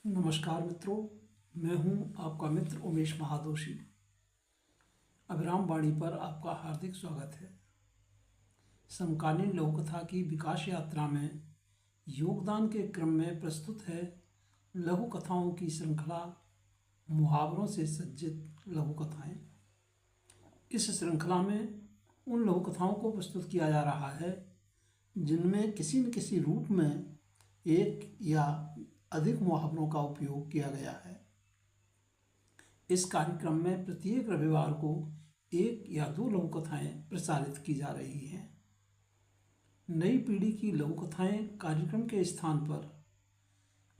नमस्कार मित्रों, मैं हूं आपका मित्र उमेश महादोशी। अभिराम वाणी पर आपका हार्दिक स्वागत है। समकालीन लघुकथा की विकास यात्रा में योगदान के क्रम में प्रस्तुत है लघु कथाओं की श्रृंखला मुहावरों से सज्जित लघु कथाएं। इस श्रृंखला में उन लघु कथाओं को प्रस्तुत किया जा रहा है जिनमें किसी न किसी रूप में एक या अधिक मुहावरों का उपयोग किया गया है। इस कार्यक्रम में प्रत्येक रविवार को एक या दो लघु कथाएं प्रसारित की जा रही हैं। नई पीढ़ी की लघु कथाएं कार्यक्रम के स्थान पर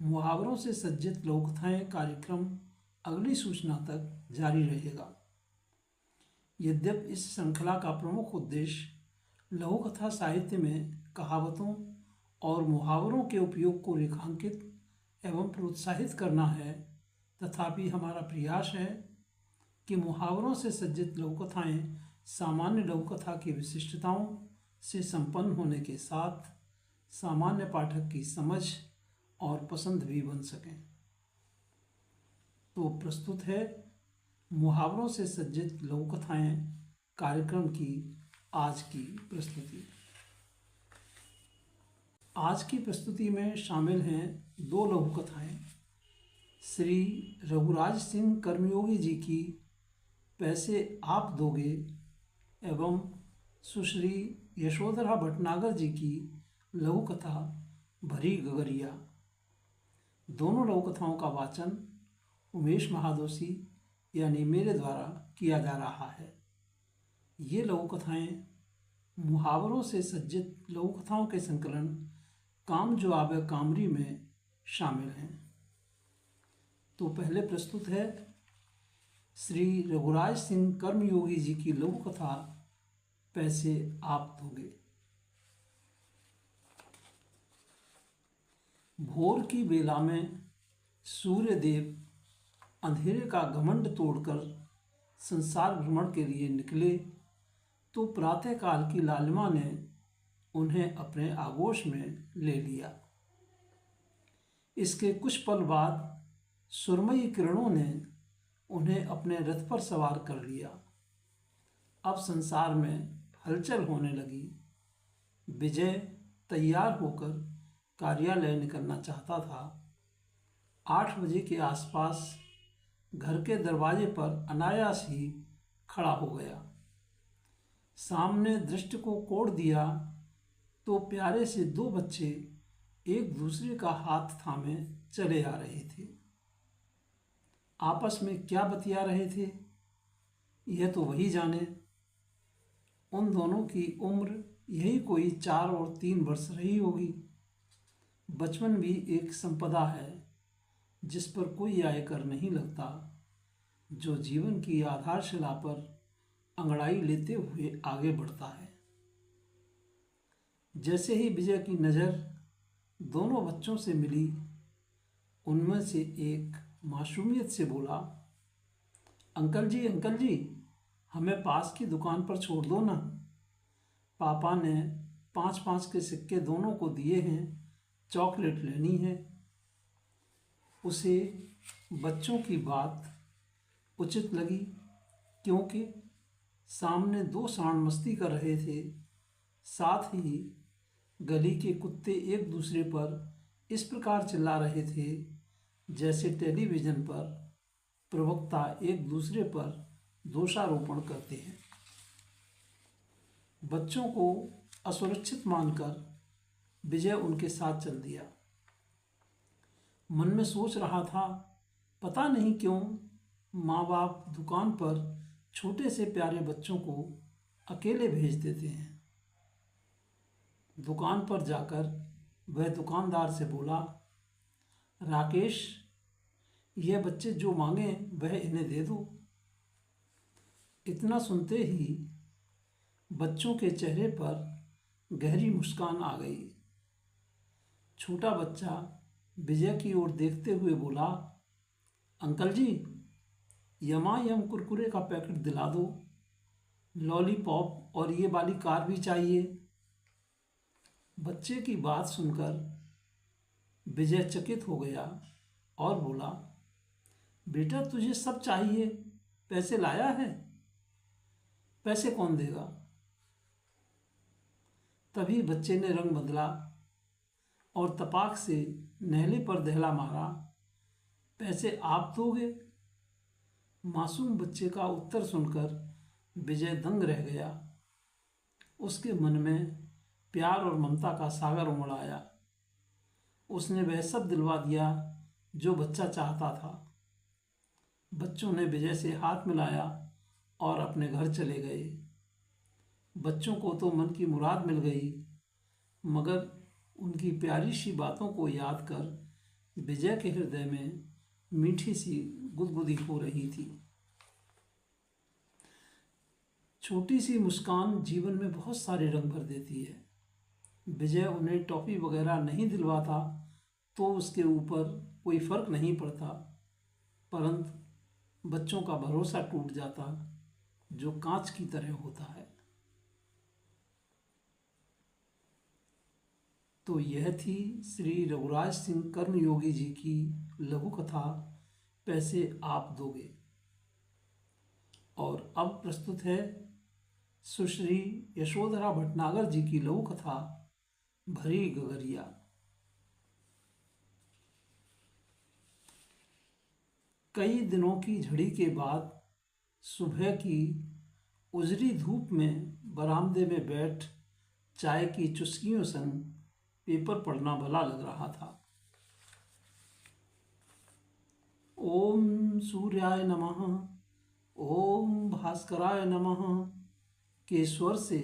मुहावरों से सज्जित लघु कथाएं कार्यक्रम अगली सूचना तक जारी रहेगा। यद्यपि इस श्रृंखला का प्रमुख उद्देश्य लघु कथा साहित्य में कहावतों और मुहावरों के उपयोग को रेखांकित एवं प्रोत्साहित करना है, तथापि हमारा प्रयास है कि मुहावरों से सज्जित लघु कथाएं सामान्य लघु कथा की विशिष्टताओं से संपन्न होने के साथ सामान्य पाठक की समझ और पसंद भी बन सकें। तो प्रस्तुत है मुहावरों से सज्जित लघु कथाएं कार्यक्रम की आज की प्रस्तुति। आज की प्रस्तुति में शामिल हैं दो लघु कथाएं। श्री रघुराज सिंह कर्मयोगी जी की पैसे आप दोगे एवं सुश्री यशोधरा भटनागर जी की लघु कथा भरी गगरिया। दोनों लघु कथाओं का वाचन उमेश महादोशी यानी मेरे द्वारा किया जा रहा है। ये लघु कथाएं मुहावरों से सज्जित लघु कथाओं के संकलन काम जो आवे कामरी में शामिल हैं। तो पहले प्रस्तुत है श्री रघुराज सिंह कर्मयोगी जी की लघु कथा पैसे आप दोगे। भोर की बेला में सूर्य देव अंधेरे का घमंड तोड़कर संसार भ्रमण के लिए निकले तो प्रातःकाल की लालिमा ने उन्हें अपने आगोश में ले लिया। इसके कुछ पल बाद सुरमई किरणों ने उन्हें अपने रथ पर सवार कर लिया। अब संसार में हलचल होने लगी। विजय तैयार होकर कार्यालय निकलना चाहता था। 8 बजे के आसपास घर के दरवाजे पर अनायास ही खड़ा हो गया। सामने दृष्टि को कोड़ दिया तो प्यारे से दो बच्चे एक दूसरे का हाथ थामे चले आ रहे थे। आपस में क्या बतिया रहे थे यह तो वही जाने। उन दोनों की उम्र यही कोई 4 और 3 वर्ष रही होगी। बचपन भी एक संपदा है जिस पर कोई आयकर नहीं लगता, जो जीवन की आधारशिला पर अंगड़ाई लेते हुए आगे बढ़ता है। जैसे ही विजय की नज़र दोनों बच्चों से मिली, उनमें से एक मासूमियत से बोला, अंकल जी, हमें पास की दुकान पर छोड़ दो ना। पापा ने 5-5 के सिक्के दोनों को दिए हैं, चॉकलेट लेनी है। उसे बच्चों की बात उचित लगी, क्योंकि सामने 2 सांड मस्ती कर रहे थे। साथ ही गली के कुत्ते एक दूसरे पर इस प्रकार चिल्ला रहे थे जैसे टेलीविज़न पर प्रवक्ता एक दूसरे पर दोषारोपण करते हैं। बच्चों को असुरक्षित मानकर विजय उनके साथ चल दिया। मन में सोच रहा था, पता नहीं क्यों माँ बाप दुकान पर छोटे से प्यारे बच्चों को अकेले भेज देते हैं। दुकान पर जाकर वह दुकानदार से बोला, राकेश, यह बच्चे जो मांगे वह इन्हें दे दो। इतना सुनते ही बच्चों के चेहरे पर गहरी मुस्कान आ गई। छोटा बच्चा विजय की ओर देखते हुए बोला, अंकल जी, यम कुरकुरे का पैकेट दिला दो, लॉलीपॉप और ये वाली कार भी चाहिए। बच्चे की बात सुनकर विजय चकित हो गया और बोला, बेटा तुझे सब चाहिए, पैसे लाया है? पैसे कौन देगा? तभी बच्चे ने रंग बदला और तपाक से नहले पर दहला मारा, पैसे आप दोगे? मासूम बच्चे का उत्तर सुनकर विजय दंग रह गया। उसके मन में प्यार और ममता का सागर उमड़ आया। उसने वह सब दिलवा दिया जो बच्चा चाहता था। बच्चों ने विजय से हाथ मिलाया और अपने घर चले गए। बच्चों को तो मन की मुराद मिल गई, मगर उनकी प्यारी सी बातों को याद कर विजय के हृदय में मीठी सी गुदगुदी हो रही थी। छोटी सी मुस्कान जीवन में बहुत सारे रंग भर देती है। विजय उन्हें टॉफी वगैरह नहीं दिलवाता तो उसके ऊपर कोई फर्क नहीं पड़ता, परंतु बच्चों का भरोसा टूट जाता जो कांच की तरह होता है। तो यह थी श्री रघुराज सिंह कर्मयोगी जी की लघु कथा पैसे आप दोगे। और अब प्रस्तुत है सुश्री यशोधरा भटनागर जी की लघु कथा भरी गगरिया। कई दिनों की झड़ी के बाद सुबह की उजरी धूप में बरामदे में बैठ चाय की चुस्कियों संग पेपर पढ़ना भला लग रहा था। ओम सूर्याय नमः, ओम भास्कराय नमः के स्वर से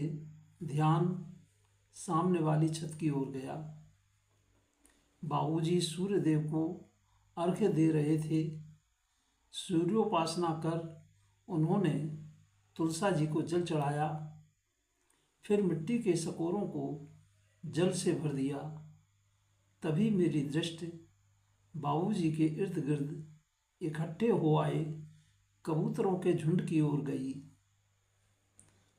ध्यान सामने वाली छत की ओर गया। बाबूजी सूर्यदेव को अर्घ्य दे रहे थे। सूर्योपासना कर उन्होंने तुलसा जी को जल चढ़ाया, फिर मिट्टी के सकोरों को जल से भर दिया। तभी मेरी दृष्टि बाबूजी के इर्द गिर्द इकट्ठे हो आए कबूतरों के झुंड की ओर गई।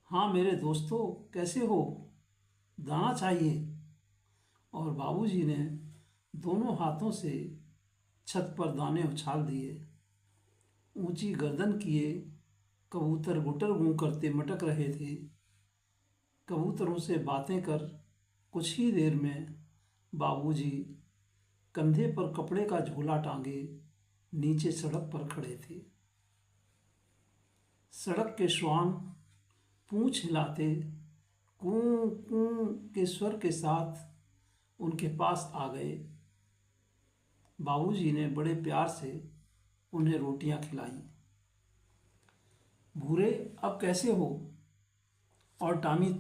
हाँ मेरे दोस्तों, कैसे हो? दाना चाहिए? और बाबूजी ने दोनों हाथों से छत पर दाने उछाल दिए। ऊंची गर्दन किए कबूतर गुटर गूं करते मटक रहे थे। कबूतरों से बातें कर कुछ ही देर में बाबूजी कंधे पर कपड़े का झोला टांगे नीचे सड़क पर खड़े थे। सड़क के श्वान पूंछ हिलाते कूं कूं के स्वर के साथ उनके पास आ गए। बाबूजी ने बड़े प्यार से उन्हें रोटियां खिलाई। भूरे, अब कैसे हो? और टामी,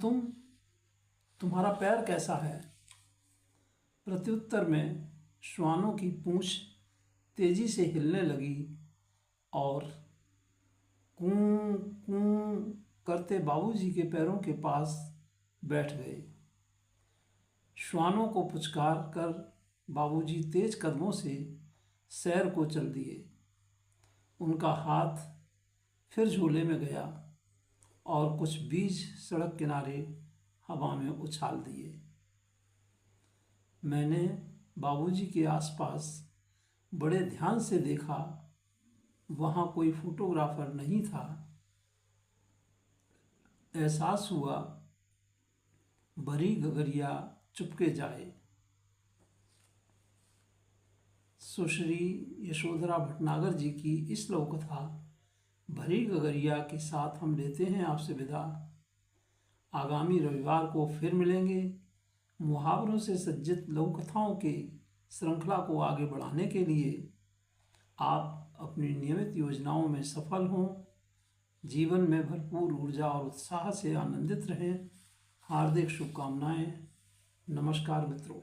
तुम्हारा पैर कैसा है? प्रत्युत्तर में श्वानों की पूंछ तेजी से हिलने लगी और कूं कूं करते बाबूजी के पैरों के पास बैठ गए। श्वानों को पुचकार कर बाबूजी तेज कदमों से सैर को चल दिए। उनका हाथ फिर झोले में गया और कुछ बीज सड़क किनारे हवा में उछाल दिए। मैंने बाबूजी के आसपास बड़े ध्यान से देखा। वहाँ कोई फोटोग्राफर नहीं था। एहसास हुआ भरी गगरिया चुपके जाए। सुश्री यशोधरा भटनागर जी की इस लघु कथा भरी गगरिया के साथ हम लेते हैं आपसे विदा। आगामी रविवार को फिर मिलेंगे। मुहावरों से सज्जित लघु कथाओं के श्रृंखला को आगे बढ़ाने के लिए आप अपनी नियमित योजनाओं में सफल हों, जीवन में भरपूर ऊर्जा और उत्साह से आनंदित रहें। हार्दिक शुभकामनाएं। नमस्कार मित्रों।